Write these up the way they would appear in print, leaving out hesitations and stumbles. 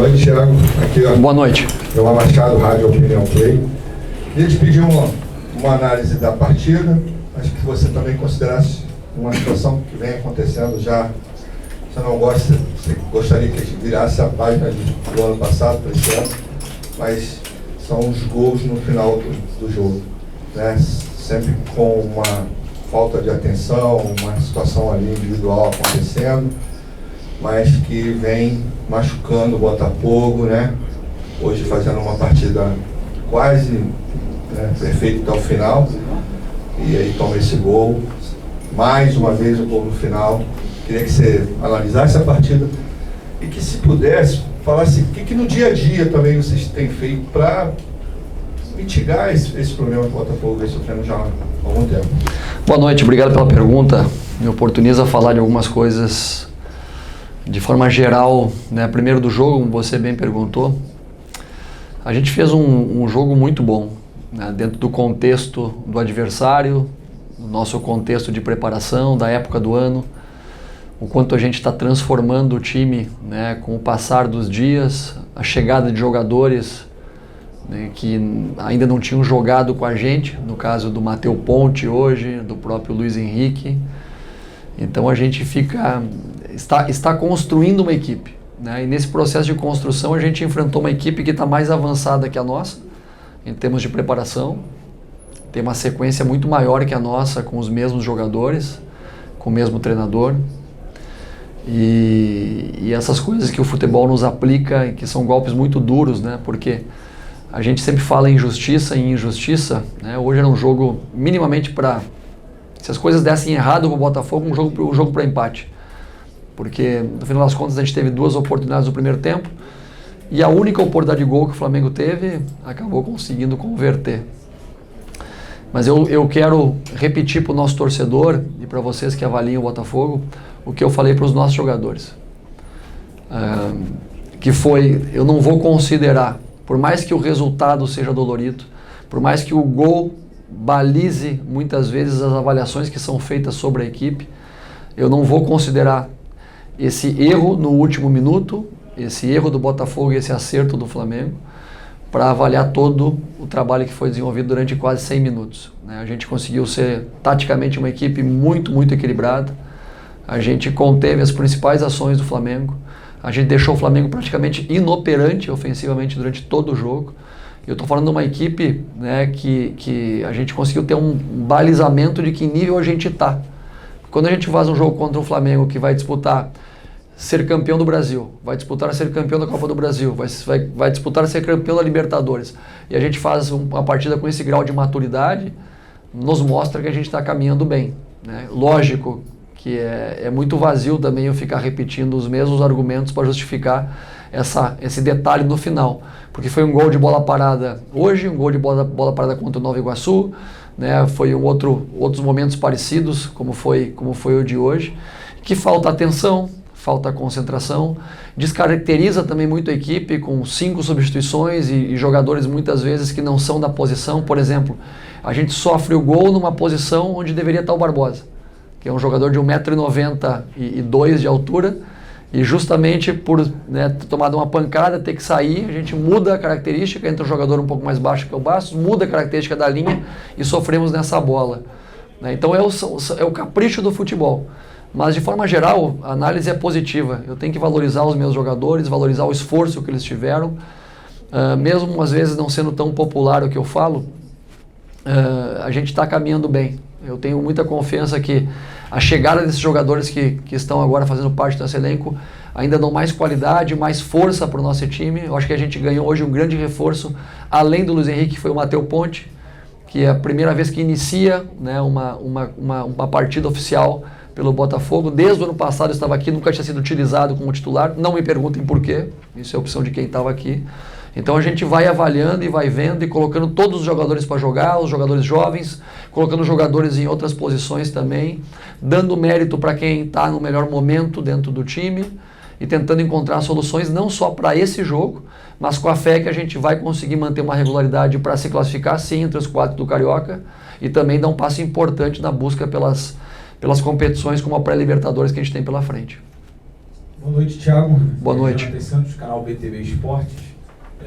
noite, Thiago. Aqui, ó. Boa noite. Eu, Machado, Rádio Opinião Play. Queria te pedir uma análise da partida. Acho que você também considerasse uma situação que vem acontecendo já. Você não gosta, você gostaria que a gente virasse a página do ano passado para esse ano, mas são os gols no final do jogo, né? Sempre com uma falta de atenção, uma situação ali individual acontecendo, mas que vem machucando o Botafogo, né? Hoje fazendo uma partida quase, né, perfeita até o final, e aí toma esse gol, mais uma vez o gol no final. Queria que você analisasse a partida e que, se pudesse, falasse o que no dia a dia também vocês têm feito para mitigar esse problema que o Botafogo vem sofrendo já há algum tempo. Boa noite, obrigado pela pergunta. Me oportuniza falar de algumas coisas de forma geral, né? Primeiro do jogo, como você bem perguntou, a gente fez um jogo muito bom, né? Dentro do contexto do adversário, do nosso contexto de preparação, da época do ano, o quanto a gente está transformando o time, né, com o passar dos dias, a chegada de jogadores, né, que ainda não tinham jogado com a gente, no caso do Matheus Ponte hoje, do próprio Luiz Henrique. Então a gente está construindo uma equipe, né, e nesse processo de construção a gente enfrentou uma equipe que está mais avançada que a nossa, em termos de preparação, tem uma sequência muito maior que a nossa, com os mesmos jogadores, com o mesmo treinador. E essas coisas que o futebol nos aplica, que são golpes muito duros, né? Porque a gente sempre fala em justiça e injustiça, né? Hoje era um jogo minimamente para, se as coisas dessem errado para o Botafogo, um jogo para empate. Porque no final das contas a gente teve 2 oportunidades no primeiro tempo e a única oportunidade de gol que o Flamengo teve acabou conseguindo converter. Mas eu quero repetir para o nosso torcedor e para vocês que avaliam o Botafogo o que eu falei para os nossos jogadores. Que foi, eu não vou considerar, por mais que o resultado seja dolorido, por mais que o gol balize muitas vezes as avaliações que são feitas sobre a equipe, eu não vou considerar esse erro no último minuto, esse erro do Botafogo e esse acerto do Flamengo, para avaliar todo o trabalho que foi desenvolvido durante quase 100 minutos. Né? A gente conseguiu ser taticamente uma equipe muito, muito equilibrada. A gente conteve as principais ações do Flamengo. A gente deixou o Flamengo praticamente inoperante ofensivamente durante todo o jogo. Eu estou falando de uma equipe, né, que a gente conseguiu ter um balizamento de que nível a gente está. Quando a gente faz um jogo contra um Flamengo que vai disputar ser campeão do Brasil, vai disputar ser campeão da Copa do Brasil, vai disputar ser campeão da Libertadores, e a gente faz uma partida com esse grau de maturidade, nos mostra que a gente está caminhando bem, né? Lógico que é muito vazio também eu ficar repetindo os mesmos argumentos para justificar esse detalhe no final, porque foi um gol de bola parada hoje, um gol de bola parada contra o Nova Iguaçu, né? Foi outros momentos parecidos, como foi o de hoje, que falta atenção, falta concentração, descaracteriza também muito a equipe com 5 substituições e jogadores muitas vezes que não são da posição. Por exemplo, a gente sofre o gol numa posição onde deveria estar o Barbosa, que é um jogador de 1,92 m de altura, e justamente por, né, ter tomado uma pancada, ter que sair, a gente muda a característica, entra um jogador um pouco mais baixo que o Bastos, muda a característica da linha e sofremos nessa bola, né? Então é o capricho do futebol. Mas, de forma geral, a análise é positiva. Eu tenho que valorizar os meus jogadores, valorizar o esforço que eles tiveram. Mesmo, às vezes, não sendo tão popular o que eu falo, a gente está caminhando bem. Eu tenho muita confiança que a chegada desses jogadores que estão agora fazendo parte do nosso elenco ainda dão mais qualidade, mais força para o nosso time. Eu acho que a gente ganhou hoje um grande reforço, além do Luiz Henrique, que foi o Matheus Ponte, que é a primeira vez que inicia, né, uma partida oficial pelo Botafogo. Desde o ano passado eu estava aqui, nunca tinha sido utilizado como titular, não me perguntem por quê, isso é opção de quem estava aqui. Então a gente vai avaliando e vai vendo e colocando todos os jogadores para jogar, os jogadores jovens, colocando jogadores em outras posições também, dando mérito para quem está no melhor momento dentro do time e tentando encontrar soluções não só para esse jogo, mas com a fé que a gente vai conseguir manter uma regularidade para se classificar sim entre os 4 do Carioca e também dar um passo importante na busca pelas competições como a pré-Libertadores que a gente tem pela frente. Boa noite, Thiago. Boa noite. Jonathan Santos, canal BTV Esportes.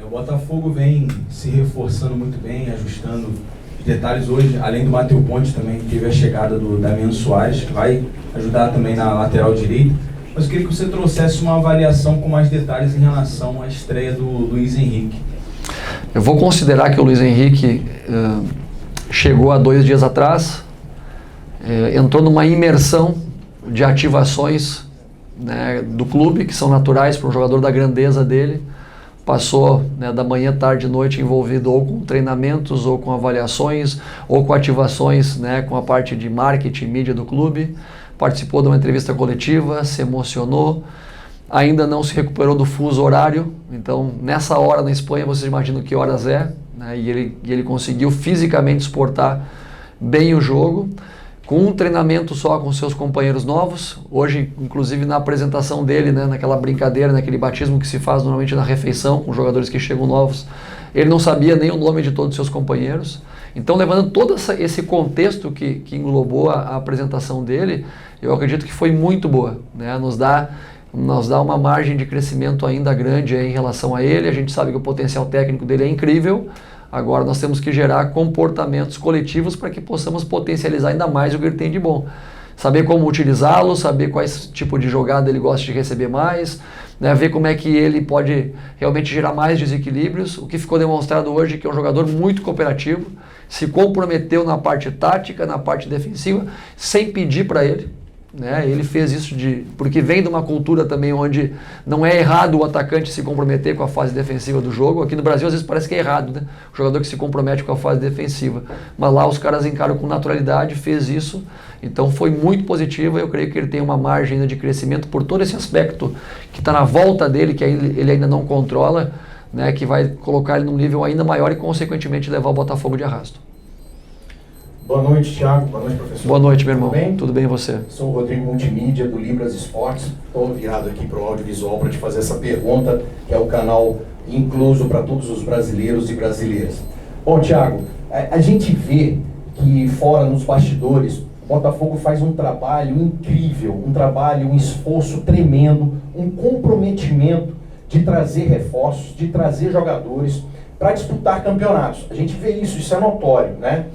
O Botafogo vem se reforçando muito bem, ajustando os detalhes hoje. Além do Matheus Ponte, também teve a chegada do Damiano Soares, que vai ajudar também na lateral direita. Mas eu queria que você trouxesse uma avaliação com mais detalhes em relação à estreia do Luiz Henrique. Eu vou considerar que o Luiz Henrique chegou há 2 dias atrás, entrou numa imersão de ativações, né, do clube, que são naturais para um jogador da grandeza dele. Passou, né, da manhã, tarde e noite envolvido ou com treinamentos, ou com avaliações, ou com ativações, né, com a parte de marketing e mídia do clube. Participou de uma entrevista coletiva, se emocionou, ainda não se recuperou do fuso horário. Então, nessa hora na Espanha, vocês imaginam que horas é, né, e ele conseguiu fisicamente suportar bem o jogo, com um treinamento só com seus companheiros novos. Hoje, inclusive, na apresentação dele, né, naquela brincadeira, naquele batismo que se faz normalmente na refeição, com jogadores que chegam novos, ele não sabia nem o nome de todos os seus companheiros. Então, levando todo esse contexto que englobou a apresentação dele, eu acredito que foi muito boa, né? Nos dá uma margem de crescimento ainda grande em relação a ele. A gente sabe que o potencial técnico dele é incrível. Agora nós temos que gerar comportamentos coletivos para que possamos potencializar ainda mais o que ele tem de bom. Saber como utilizá-lo, saber quais tipo de jogada ele gosta de receber mais, né, ver como é que ele pode realmente gerar mais desequilíbrios. O que ficou demonstrado hoje é que é um jogador muito cooperativo, se comprometeu na parte tática, na parte defensiva, sem pedir para ele. Né? Ele fez isso porque vem de uma cultura também onde não é errado o atacante se comprometer com a fase defensiva do jogo. Aqui no Brasil às vezes parece que é errado, né? O jogador que se compromete com a fase defensiva, mas lá os caras encaram com naturalidade, fez isso, então foi muito positivo. Eu creio que ele tem uma margem ainda de crescimento por todo esse aspecto que está na volta dele, que ele ainda não controla, né? Que vai colocar ele num nível ainda maior e consequentemente levar o Botafogo de arrasto. Boa noite, Thiago. Boa noite, professor. Boa noite, meu irmão. Tudo bem? Tudo bem e você? Sou o Rodrigo Multimídia, do Libras Esportes. Estou virado aqui para o audiovisual para te fazer essa pergunta, que é o canal incluso para todos os brasileiros e brasileiras. Bom, Thiago, a gente vê que fora nos bastidores, o Botafogo faz um trabalho incrível, um esforço tremendo, um comprometimento de trazer reforços, de trazer jogadores para disputar campeonatos. A gente vê isso é notório, né?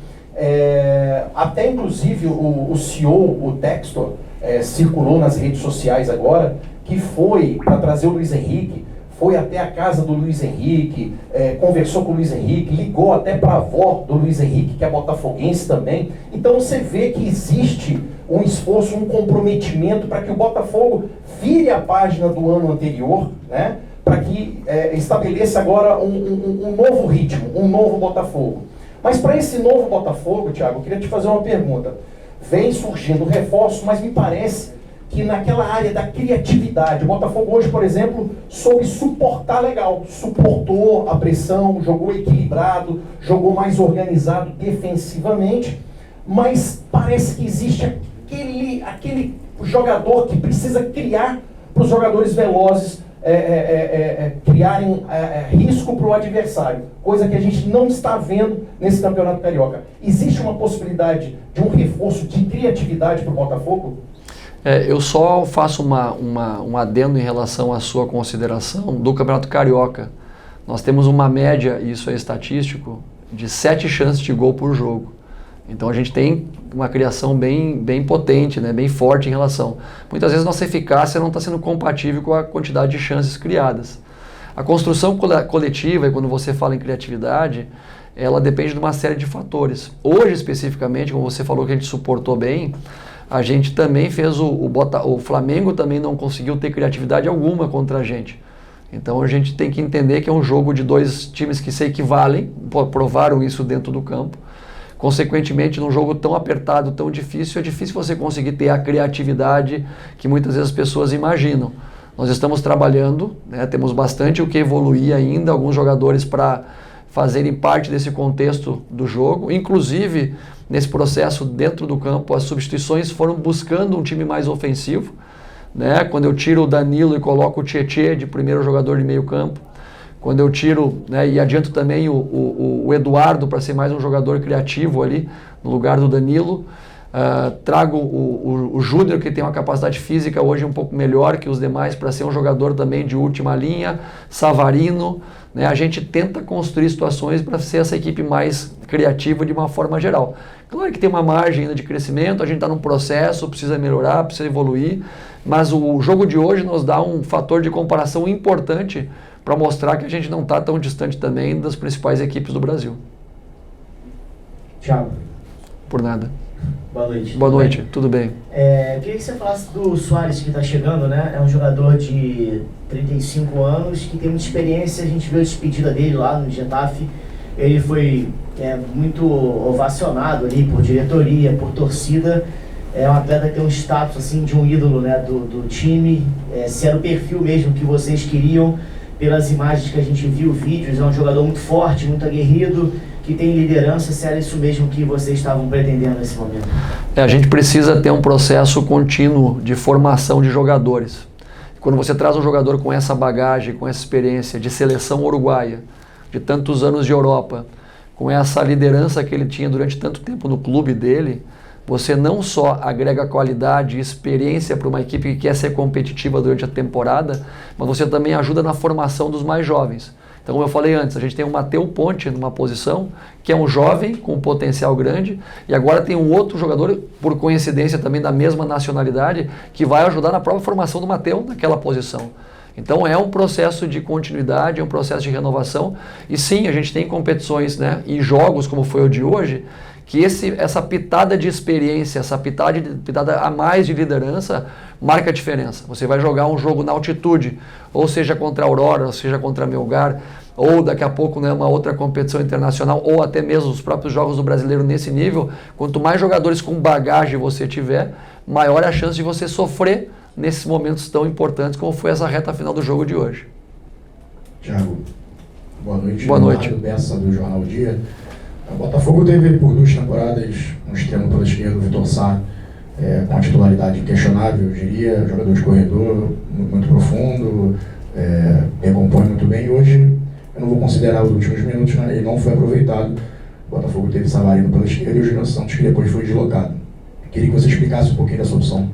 Até inclusive o CEO, o Textor, circulou nas redes sociais agora, que foi para trazer o Luiz Henrique, foi até a casa do Luiz Henrique, conversou com o Luiz Henrique, ligou até para a avó do Luiz Henrique, que é botafoguense também. Então você vê que existe um esforço, um comprometimento para que o Botafogo vire a página do ano anterior, né? Para que estabeleça agora um novo ritmo, um novo Botafogo. Mas para esse novo Botafogo, Thiago, eu queria te fazer uma pergunta. Vem surgindo reforço, mas me parece que naquela área da criatividade, o Botafogo hoje, por exemplo, soube suportar legal, suportou a pressão, jogou equilibrado, jogou mais organizado defensivamente, mas parece que existe aquele jogador que precisa criar para os jogadores velozes criarem risco para o adversário, coisa que a gente não está vendo nesse Campeonato Carioca. Existe uma possibilidade de um reforço de criatividade para o Botafogo? Eu só faço um adendo em relação à sua consideração do Campeonato Carioca. Nós temos uma média, e isso é estatístico, de 7 chances de gol por jogo. Então a gente tem uma criação bem potente, né, bem forte em relação. Muitas vezes nossa eficácia não está sendo compatível com a quantidade de chances criadas. A construção coletiva, e quando você fala em criatividade, ela depende de uma série de fatores. Hoje, especificamente, como você falou que a gente suportou bem, a gente também fez o Flamengo também não conseguiu ter criatividade alguma contra a gente. Então a gente tem que entender que é um jogo de 2 times que se equivalem, provaram isso dentro do campo. Consequentemente, num jogo tão apertado, tão difícil, é difícil você conseguir ter a criatividade que muitas vezes as pessoas imaginam. Nós estamos trabalhando, né, temos bastante o que evoluir ainda, alguns jogadores para fazerem parte desse contexto do jogo. Inclusive, nesse processo dentro do campo, as substituições foram buscando um time mais ofensivo. Né? Quando eu tiro o Danilo e coloco o Tietê de primeiro jogador de meio campo, quando eu tiro, né, e adianto também o Eduardo para ser mais um jogador criativo ali, no lugar do Danilo, Trago o Júnior, que tem uma capacidade física hoje um pouco melhor que os demais para ser um jogador também de última linha, Savarino, né? A gente tenta construir situações para ser essa equipe mais criativa de uma forma geral. Claro que tem uma margem ainda de crescimento, a gente está num processo, precisa melhorar, precisa evoluir, mas o jogo de hoje nos dá um fator de comparação importante para mostrar que a gente não está tão distante também das principais equipes do Brasil. Thiago. Por nada. Boa noite. Boa noite, tudo bem? Queria que você falasse do Soares, que está chegando, né? É um jogador de 35 anos, que tem muita experiência. A gente viu a despedida dele lá no Getafe. Ele foi muito ovacionado ali por diretoria, por torcida. É um atleta que tem um status assim, de um ídolo, né, do time. Se era o perfil mesmo que vocês queriam, pelas imagens que a gente viu, vídeos, é um jogador muito forte, muito aguerrido, que tem liderança. Se era isso mesmo que vocês estavam pretendendo nesse momento? A gente precisa ter um processo contínuo de formação de jogadores. Quando você traz um jogador com essa bagagem, com essa experiência de seleção uruguaia, de tantos anos de Europa, com essa liderança que ele tinha durante tanto tempo no clube dele, você não só agrega qualidade e experiência para uma equipe que quer ser competitiva durante a temporada, mas você também ajuda na formação dos mais jovens. Então, como eu falei antes, a gente tem o Matheus Ponte numa posição que é um jovem com um potencial grande, e agora tem um outro jogador, por coincidência também da mesma nacionalidade, que vai ajudar na própria formação do Matheus naquela posição. Então é um processo de continuidade, é um processo de renovação, e sim, a gente tem competições, né, e jogos como foi o de hoje, que essa pitada de experiência, essa pitada a mais de liderança marca a diferença. Você vai jogar um jogo na altitude, ou seja contra a Aurora, ou seja contra a Melgar, ou daqui a pouco, né, uma outra competição internacional, ou até mesmo os próprios jogos do brasileiro nesse nível. Quanto mais jogadores com bagagem você tiver, maior é a chance de você sofrer nesses momentos tão importantes como foi essa reta final do jogo de hoje. Thiago, boa noite. Boa noite. Leonardo Bessa, do Jornal o Dia. O Botafogo teve por 2 temporadas um extremo pela esquerda, o Vitor Sá, com a titularidade questionável, eu diria, jogador de corredor, muito profundo, recompõe muito bem. E hoje, eu não vou considerar os últimos minutos, né? Ele não foi aproveitado. O Botafogo teve Savarino pela esquerda e o Júnior Santos, que depois foi deslocado. Queria que você explicasse um pouquinho dessa opção.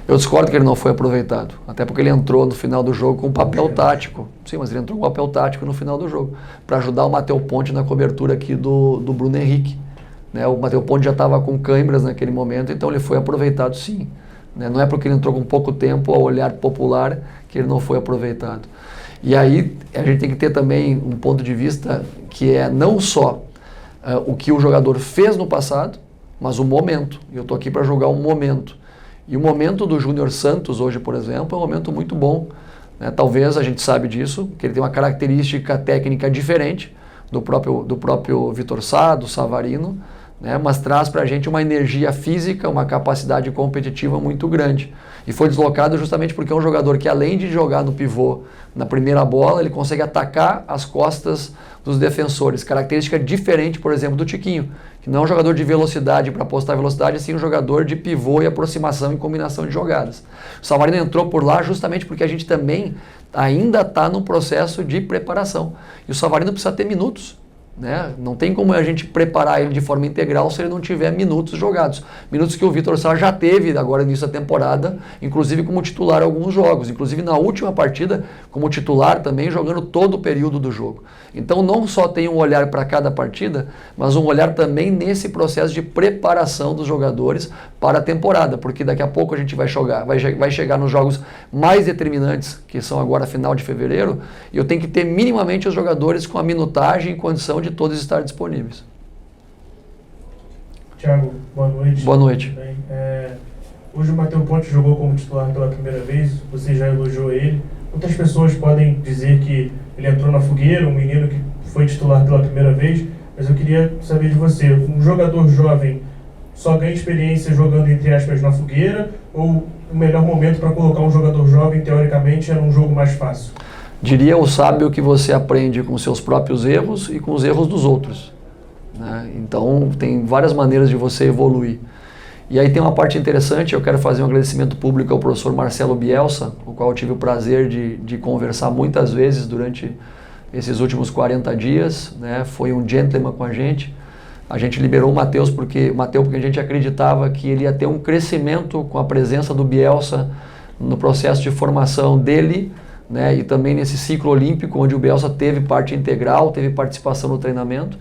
Eu discordo que ele não foi aproveitado, até porque ele entrou no final do jogo com um papel tático. Sim, mas ele entrou com um papel tático no final do jogo, para ajudar o Matheus Ponte na cobertura aqui do Bruno Henrique. Né? O Matheus Ponte já estava com câimbras naquele momento, então ele foi aproveitado sim. Né? Não é porque ele entrou com pouco tempo ao olhar popular que ele não foi aproveitado. E aí a gente tem que ter também um ponto de vista que é não só o que o jogador fez no passado, mas o momento. Eu estou aqui para jogar um momento. E o momento do Júnior Santos hoje, por exemplo, é um momento muito bom. Né? Talvez a gente sabe disso, que ele tem uma característica técnica diferente do próprio Vitor Sá, do Savarino, né? Mas traz para a gente uma energia física, uma capacidade competitiva muito grande. E foi deslocado justamente porque é um jogador que, além de jogar no pivô na primeira bola, ele consegue atacar as costas dos defensores. Característica diferente, por exemplo, do Tiquinho, que não é um jogador de velocidade para apostar velocidade, sim um jogador de pivô e aproximação e combinação de jogadas. O Savarino entrou por lá justamente porque a gente também ainda está num processo de preparação. E o Savarino precisa ter minutos. Né? Não tem como a gente preparar ele de forma integral se ele não tiver minutos jogados. Minutos que o Vitor Sá já teve agora no início da temporada, inclusive como titular em alguns jogos, inclusive na última partida como titular também, jogando todo o período do jogo. Então não só tem um olhar para cada partida, mas um olhar também nesse processo de preparação dos jogadores para a temporada, porque daqui a pouco a gente vai chegar nos jogos mais determinantes, que são agora final de fevereiro, e eu tenho que ter minimamente os jogadores com a minutagem e condição de todos estar disponíveis. Thiago, boa noite. Boa noite. Bem, hoje o Matheus Ponte jogou como titular pela primeira vez, você já elogiou ele. Muitas pessoas podem dizer que ele entrou na fogueira, um menino que foi titular pela primeira vez, mas eu queria saber de você, um jogador jovem só ganha experiência jogando, entre aspas, na fogueira, ou o melhor momento para colocar um jogador jovem, teoricamente, é num jogo mais fácil? Diria o sábio que você aprende com seus próprios erros e com os erros dos outros. Né? Então, tem várias maneiras de você evoluir. E aí tem uma parte interessante, eu quero fazer um agradecimento público ao professor Marcelo Bielsa, com o qual eu tive o prazer de conversar muitas vezes durante esses últimos 40 dias. Né? Foi um gentleman com a gente, A gente liberou o Matheus porque a gente acreditava que ele ia ter um crescimento com a presença do Bielsa no processo de formação dele, né, e também nesse ciclo olímpico, onde o Bielsa teve parte integral, teve participação no treinamento.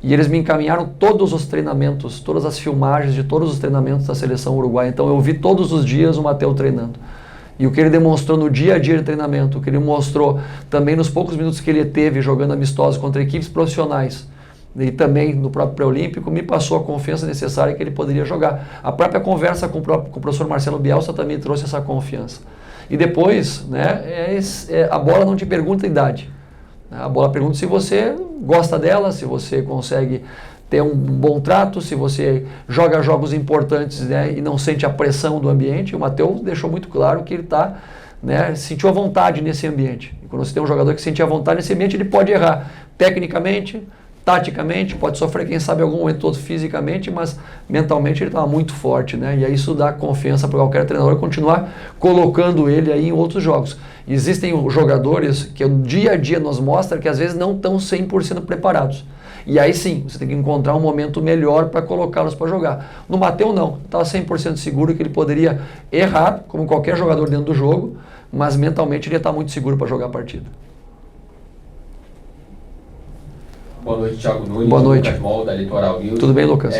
E eles me encaminharam todos os treinamentos, todas as filmagens de todos os treinamentos da seleção uruguaia. Então eu vi todos os dias o Matheus treinando. E o que ele demonstrou no dia a dia de treinamento, o que ele mostrou também nos poucos minutos que ele teve jogando amistosos contra equipes profissionais, e também no próprio pré-olímpico, me passou a confiança necessária que ele poderia jogar. A própria conversa com o professor Marcelo Bielsa também trouxe essa confiança. E depois, né, a bola não te pergunta a idade. A bola pergunta se você gosta dela, se você consegue ter um bom trato, se você joga jogos importantes, né, e não sente a pressão do ambiente. O Matheus deixou muito claro que ele sentiu a vontade nesse ambiente. E quando você tem um jogador que sente a vontade nesse ambiente, ele pode errar tecnicamente, taticamente, pode sofrer, quem sabe, algum momento todo fisicamente, mas mentalmente ele estava muito forte, né? E aí isso dá confiança para qualquer treinador continuar colocando ele aí em outros jogos. Existem jogadores que o dia a dia nos mostra que às vezes não estão 100% preparados. E aí sim, você tem que encontrar um momento melhor para colocá-los para jogar. No Matheus não, estava 100% seguro que ele poderia errar, como qualquer jogador dentro do jogo, mas mentalmente ele ia estar muito seguro para jogar a partida. Boa noite, Thiago Nunes. Boa noite. Lucas Mol, da Litoral News. Tudo bem, Lucas?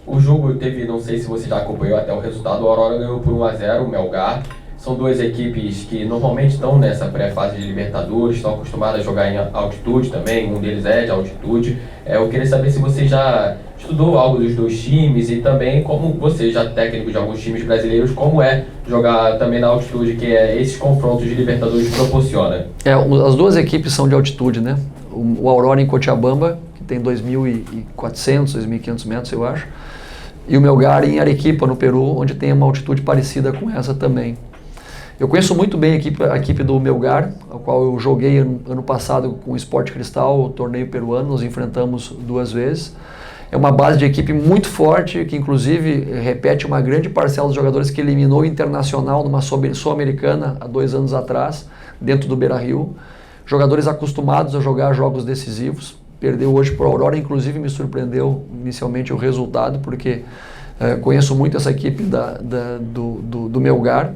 O jogo teve, não sei se você já acompanhou até o resultado, o Aurora ganhou por 1-0 o Melgar. São duas equipes que normalmente estão nessa pré-fase de Libertadores, estão acostumadas a jogar em altitude também, um deles é de altitude. Eu queria saber se você já estudou algo dos dois times e também como você, já técnico de alguns times brasileiros, como é jogar também na altitude, que esses confrontos de Libertadores proporciona. As duas equipes são de altitude, né? O Aurora em Cochabamba, que tem 2.400, 2.500 metros, eu acho, e o Melgar em Arequipa, no Peru, onde tem uma altitude parecida com essa também. Eu conheço muito bem a equipe do Melgar, a qual eu joguei ano passado com o Sport Cristal, o torneio peruano, nos enfrentamos 2 vezes. É uma base de equipe muito forte, que inclusive repete uma grande parcela dos jogadores que eliminou o Internacional numa Sul-Americana há 2 anos atrás, dentro do Beira-Rio. Jogadores acostumados a jogar jogos decisivos. Perdeu hoje por Aurora, inclusive me surpreendeu inicialmente o resultado, porque conheço muito essa equipe do Melgar.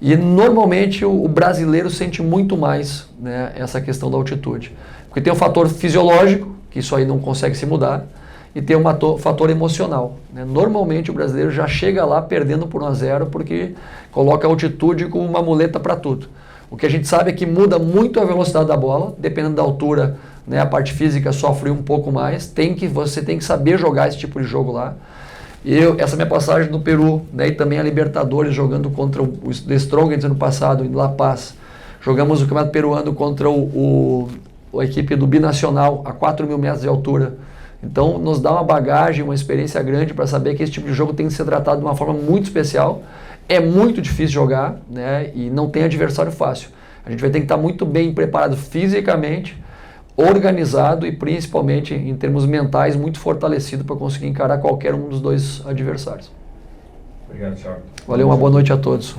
E normalmente o brasileiro sente muito mais, né, essa questão da altitude. Porque tem um fator fisiológico, que isso aí não consegue se mudar, e tem um fator emocional, né? Normalmente o brasileiro já chega lá perdendo por 1-0 porque coloca a altitude como uma muleta para tudo. O que a gente sabe é que muda muito a velocidade da bola, dependendo da altura, né, a parte física sofre um pouco mais, você tem que saber jogar esse tipo de jogo lá. Essa minha passagem no Peru, né, e também a Libertadores, jogando contra o The Strongest ano passado, em La Paz. Jogamos o Campeonato Peruano contra a equipe do Binacional, a 4.000 metros de altura. Então, nos dá uma bagagem, uma experiência grande para saber que esse tipo de jogo tem que ser tratado de uma forma muito especial. É muito difícil jogar, né, e não tem adversário fácil. A gente vai ter que estar muito bem preparado fisicamente, organizado e principalmente em termos mentais muito fortalecido para conseguir encarar qualquer um dos 2 adversários. Obrigado, Thiago. Valeu, uma boa noite a todos.